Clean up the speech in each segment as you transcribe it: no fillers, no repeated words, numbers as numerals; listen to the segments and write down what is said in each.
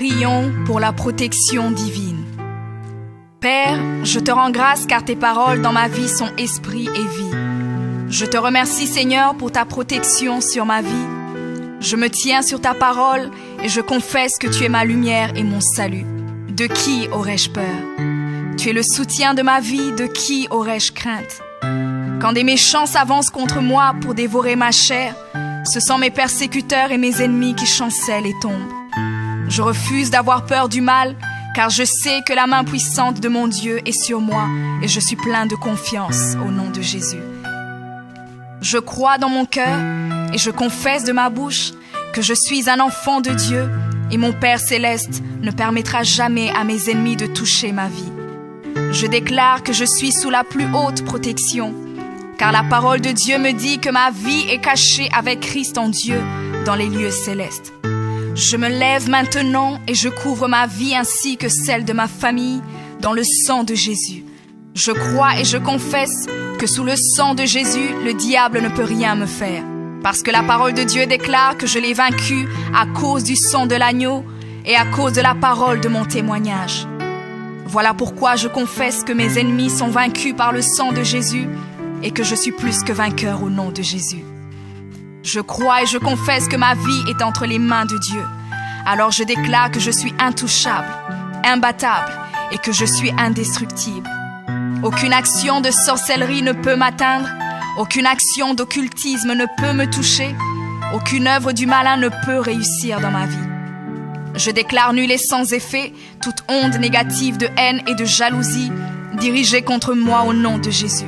Prions pour la protection divine. Père, je te rends grâce car tes paroles dans ma vie sont esprit et vie. Je te remercie Seigneur pour ta protection sur ma vie. Je me tiens sur ta parole et je confesse que tu es ma lumière et mon salut. De qui aurais-je peur? Tu es le soutien de ma vie, de qui aurais-je crainte? Quand des méchants s'avancent contre moi pour dévorer ma chair, ce sont mes persécuteurs et mes ennemis qui chancellent et tombent. Je refuse d'avoir peur du mal, car je sais que la main puissante de mon Dieu est sur moi et je suis plein de confiance au nom de Jésus. Je crois dans mon cœur et je confesse de ma bouche que je suis un enfant de Dieu et mon Père céleste ne permettra jamais à mes ennemis de toucher ma vie. Je déclare que je suis sous la plus haute protection, car la parole de Dieu me dit que ma vie est cachée avec Christ en Dieu dans les lieux célestes. Je me lève maintenant et je couvre ma vie ainsi que celle de ma famille dans le sang de Jésus. Je crois et je confesse que sous le sang de Jésus, le diable ne peut rien me faire. Parce que la parole de Dieu déclare que je l'ai vaincu à cause du sang de l'agneau et à cause de la parole de mon témoignage. Voilà pourquoi je confesse que mes ennemis sont vaincus par le sang de Jésus et que je suis plus que vainqueur au nom de Jésus. Je crois et je confesse que ma vie est entre les mains de Dieu. Alors je déclare que je suis intouchable, imbattable et que je suis indestructible. Aucune action de sorcellerie ne peut m'atteindre, aucune action d'occultisme ne peut me toucher, aucune œuvre du malin ne peut réussir dans ma vie. Je déclare nul et sans effet toute onde négative de haine et de jalousie dirigée contre moi au nom de Jésus.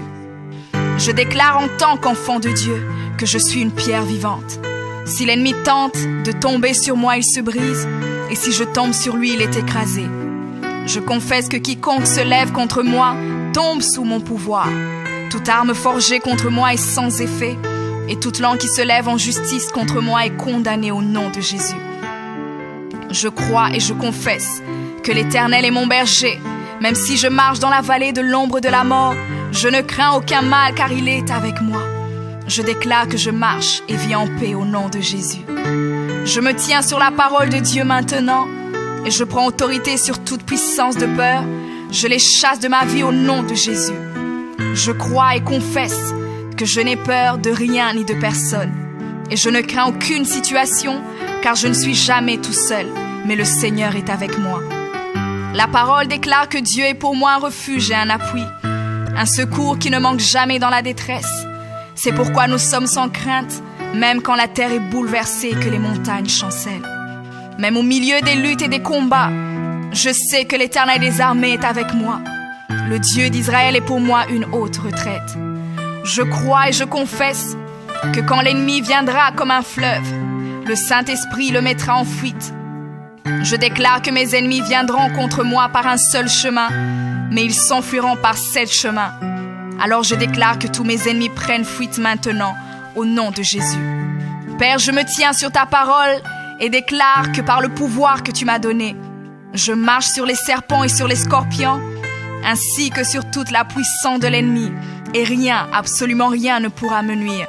Je déclare en tant qu'enfant de Dieu que je suis une pierre vivante. Si l'ennemi tente de tomber sur moi, il se brise, et si je tombe sur lui, il est écrasé. Je confesse que quiconque se lève contre moi tombe sous mon pouvoir. Toute arme forgée contre moi est sans effet, et toute langue qui se lève en justice contre moi est condamnée au nom de Jésus. Je crois et je confesse que l'Éternel est mon berger. Même si je marche dans la vallée de l'ombre de la mort, je ne crains aucun mal car il est avec moi. Je déclare que je marche et vis en paix au nom de Jésus. Je me tiens sur la parole de Dieu maintenant et je prends autorité sur toute puissance de peur. Je les chasse de ma vie au nom de Jésus. Je crois et confesse que je n'ai peur de rien ni de personne. Et je ne crains aucune situation car je ne suis jamais tout seul, mais le Seigneur est avec moi. La parole déclare que Dieu est pour moi un refuge et un appui, un secours qui ne manque jamais dans la détresse. C'est pourquoi nous sommes sans crainte, même quand la terre est bouleversée et que les montagnes chancellent. Même au milieu des luttes et des combats, je sais que l'Éternel des armées est avec moi. Le Dieu d'Israël est pour moi une haute retraite. Je crois et je confesse que quand l'ennemi viendra comme un fleuve, le Saint-Esprit le mettra en fuite. Je déclare que mes ennemis viendront contre moi par un seul chemin, mais ils s'enfuiront par 7 chemins. Alors je déclare que tous mes ennemis prennent fuite maintenant, au nom de Jésus. Père, je me tiens sur ta parole et déclare que par le pouvoir que tu m'as donné, je marche sur les serpents et sur les scorpions, ainsi que sur toute la puissance de l'ennemi, et rien, absolument rien ne pourra me nuire.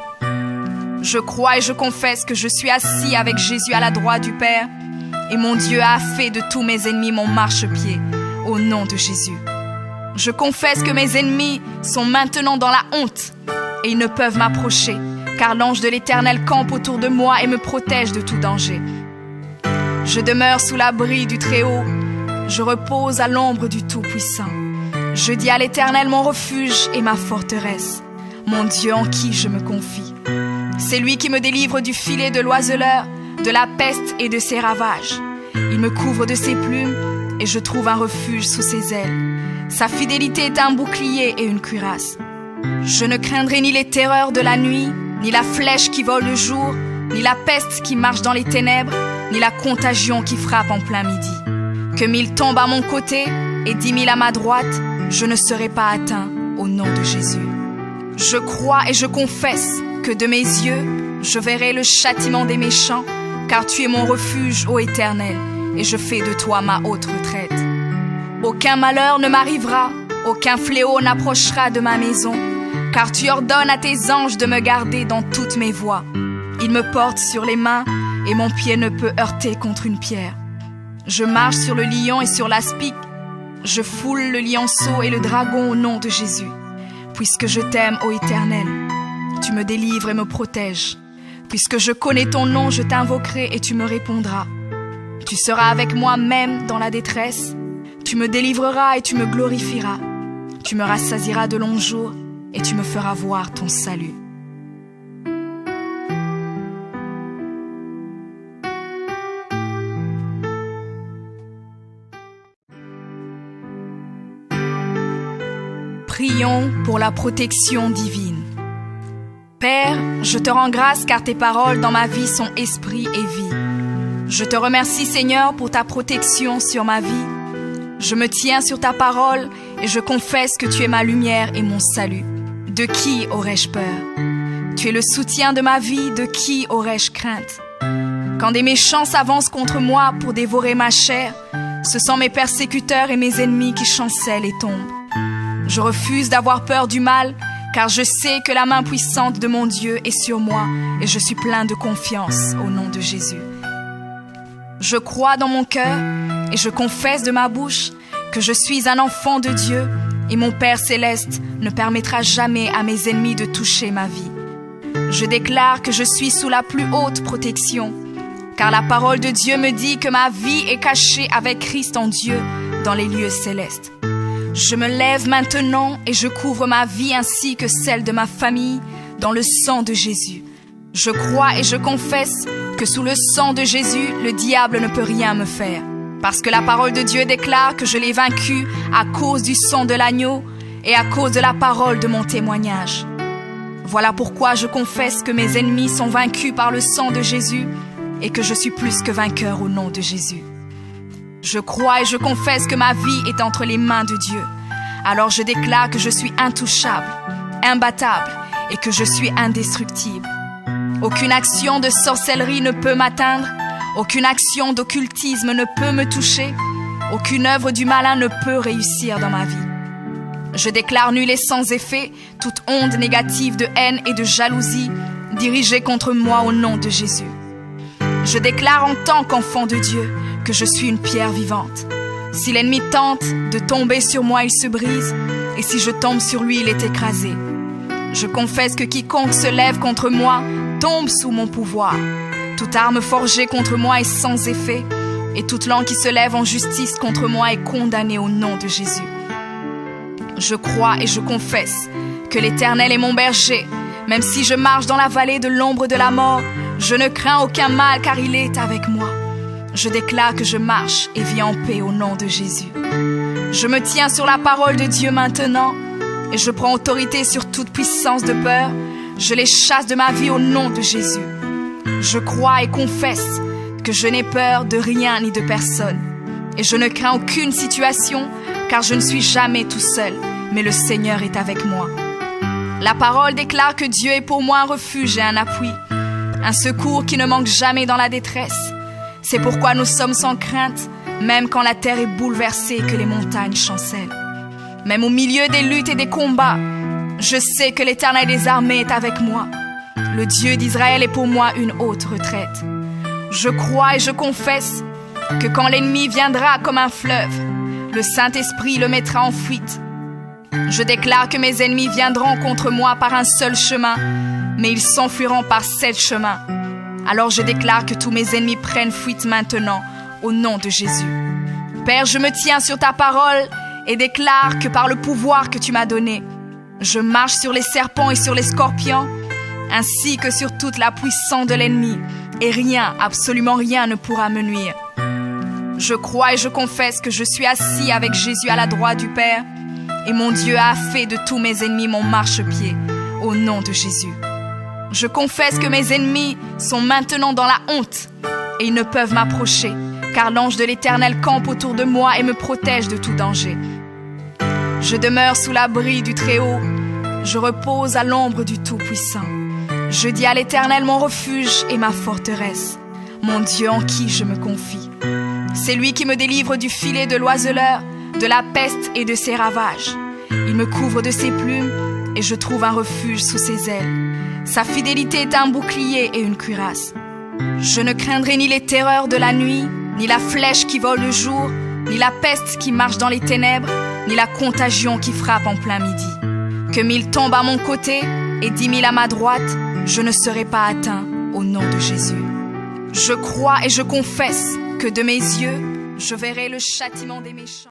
Je crois et je confesse que je suis assis avec Jésus à la droite du Père, et mon Dieu a fait de tous mes ennemis mon marchepied, au nom de Jésus. Je confesse que mes ennemis sont maintenant dans la honte, et ils ne peuvent m'approcher, car l'ange de l'Éternel campe autour de moi et me protège de tout danger. Je demeure sous l'abri du Très-Haut, je repose à l'ombre du Tout-Puissant. Je dis à l'Éternel mon refuge et ma forteresse, mon Dieu en qui je me confie. C'est lui qui me délivre du filet de l'oiseleur, de la peste et de ses ravages. Il me couvre de ses plumes et je trouve un refuge sous ses ailes. Sa fidélité est un bouclier et une cuirasse. Je ne craindrai ni les terreurs de la nuit, ni la flèche qui vole le jour, ni la peste qui marche dans les ténèbres, ni la contagion qui frappe en plein midi. Que 1000 tombent à mon côté et 10 000 à ma droite, je ne serai pas atteint au nom de Jésus. Je crois et je confesse que de mes yeux, je verrai le châtiment des méchants, car tu es mon refuge, ô Éternel, et je fais de toi ma haute retraite. Aucun malheur ne m'arrivera, aucun fléau n'approchera de ma maison, car tu ordonnes à tes anges de me garder dans toutes mes voies. Ils me portent sur les mains, et mon pied ne peut heurter contre une pierre. Je marche sur le lion et sur l'aspic. Je foule le lionceau et le dragon au nom de Jésus. Puisque je t'aime, ô Éternel, tu me délivres et me protèges. Puisque je connais ton nom, je t'invoquerai et tu me répondras. Tu seras avec moi même dans la détresse. Tu me délivreras et tu me glorifieras. Tu me rassasieras de longs jours et tu me feras voir ton salut. Prions pour la protection divine. Père, je te rends grâce car tes paroles dans ma vie sont esprit et vie. Je te remercie Seigneur pour ta protection sur ma vie. Je me tiens sur ta parole et je confesse que tu es ma lumière et mon salut. De qui aurais-je peur? Tu es le soutien de ma vie, de qui aurais-je crainte? Quand des méchants s'avancent contre moi pour dévorer ma chair, ce sont mes persécuteurs et mes ennemis qui chancellent et tombent. Je refuse d'avoir peur du mal, car je sais que la main puissante de mon Dieu est sur moi et je suis plein de confiance au nom de Jésus. Je crois dans mon cœur et je confesse de ma bouche que je suis un enfant de Dieu et mon Père céleste ne permettra jamais à mes ennemis de toucher ma vie. Je déclare que je suis sous la plus haute protection, car la parole de Dieu me dit que ma vie est cachée avec Christ en Dieu dans les lieux célestes. Je me lève maintenant et je couvre ma vie ainsi que celle de ma famille dans le sang de Jésus. Je crois et je confesse que sous le sang de Jésus, le diable ne peut rien me faire. Parce que la parole de Dieu déclare que je l'ai vaincu à cause du sang de l'agneau et à cause de la parole de mon témoignage. Voilà pourquoi je confesse que mes ennemis sont vaincus par le sang de Jésus et que je suis plus que vainqueur au nom de Jésus. Je crois et je confesse que ma vie est entre les mains de Dieu. Alors je déclare que je suis intouchable, imbattable et que je suis indestructible. Aucune action de sorcellerie ne peut m'atteindre, aucune action d'occultisme ne peut me toucher, aucune œuvre du malin ne peut réussir dans ma vie. Je déclare nul et sans effet toute onde négative de haine et de jalousie dirigée contre moi au nom de Jésus. Je déclare en tant qu'enfant de Dieu que je suis une pierre vivante. Si l'ennemi tente de tomber sur moi, il se brise, et si je tombe sur lui, il est écrasé. Je confesse que quiconque se lève contre moi tombe sous mon pouvoir. Toute arme forgée contre moi est sans effet, et toute langue qui se lève en justice contre moi est condamnée au nom de Jésus. Je crois et je confesse que l'Éternel est mon berger. Même si je marche dans la vallée de l'ombre de la mort, je ne crains aucun mal car il est avec moi. Je déclare que je marche et vis en paix au nom de Jésus. Je me tiens sur la parole de Dieu maintenant et je prends autorité sur toute puissance de peur. Je les chasse de ma vie au nom de Jésus. Je crois et confesse que je n'ai peur de rien ni de personne. Et je ne crains aucune situation car je ne suis jamais tout seul, mais le Seigneur est avec moi. La parole déclare que Dieu est pour moi un refuge et un appui, un secours qui ne manque jamais dans la détresse. C'est pourquoi nous sommes sans crainte, même quand la terre est bouleversée et que les montagnes chancellent. Même au milieu des luttes et des combats, je sais que l'Éternel des armées est avec moi. Le Dieu d'Israël est pour moi une haute retraite. Je crois et je confesse que quand l'ennemi viendra comme un fleuve, le Saint-Esprit le mettra en fuite. Je déclare que mes ennemis viendront contre moi par un seul chemin, mais ils s'enfuiront par 7 chemins. Alors je déclare que tous mes ennemis prennent fuite maintenant, au nom de Jésus. Père, je me tiens sur ta parole et déclare que par le pouvoir que tu m'as donné, je marche sur les serpents et sur les scorpions, ainsi que sur toute la puissance de l'ennemi, et rien, absolument rien ne pourra me nuire. Je crois et je confesse que je suis assis avec Jésus à la droite du Père, et mon Dieu a fait de tous mes ennemis mon marchepied, au nom de Jésus. Je confesse que mes ennemis sont maintenant dans la honte, et ils ne peuvent m'approcher, car l'ange de l'Éternel campe autour de moi et me protège de tout danger. Je demeure sous l'abri du Très-Haut, je repose à l'ombre du Tout-Puissant. Je dis à l'Éternel mon refuge et ma forteresse, mon Dieu en qui je me confie. C'est lui qui me délivre du filet de l'oiseleur, de la peste et de ses ravages. Il me couvre de ses plumes et je trouve un refuge sous ses ailes. Sa fidélité est un bouclier et une cuirasse. Je ne craindrai ni les terreurs de la nuit, ni la flèche qui vole le jour, ni la peste qui marche dans les ténèbres, ni la contagion qui frappe en plein midi. Que 1000 tombent à mon côté et 10 000 à ma droite, je ne serai pas atteint au nom de Jésus. Je crois et je confesse que de mes yeux, je verrai le châtiment des méchants.